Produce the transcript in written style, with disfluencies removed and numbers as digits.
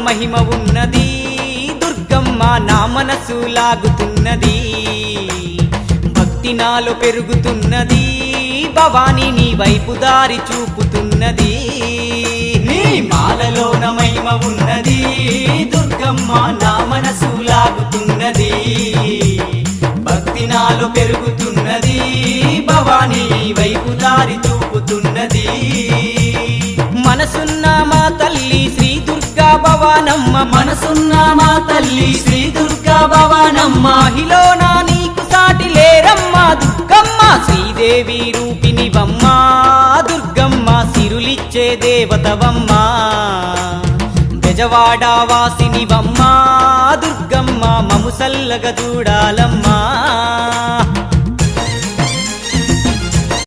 మహిమ ఉన్నది దుర్గమ్మ నా మనసు లాగుతున్నది భక్తి నాలో పెరుగుతున్నది భవాని నీ వైపు దారి చూపుతున్నది నీ మాలలోన మహిమ ఉన్నది దుర్గమ్మ నా మనసు లాగుతున్నది భక్తి నాలో పెరుగుతున్నది భవాని నీ వైపు దారి చూపుతున్నది మనసున్న మా తల్లి శ్రీ దుర్గా భవానమ్మ మనసున్న మా తల్లి శ్రీ దుర్గా భవానమ్మ మహిళన నీకు సాటి లేరమ్మ దుర్గమ్మ శ్రీదేవి రూపినివమ్మ దుర్గమ్మ సిరులిచ్చే దేవతవమ్మ బెజవాడ వాసినివమ్మ దుర్గమ్మ మము సల్లగ చూడాలమ్మా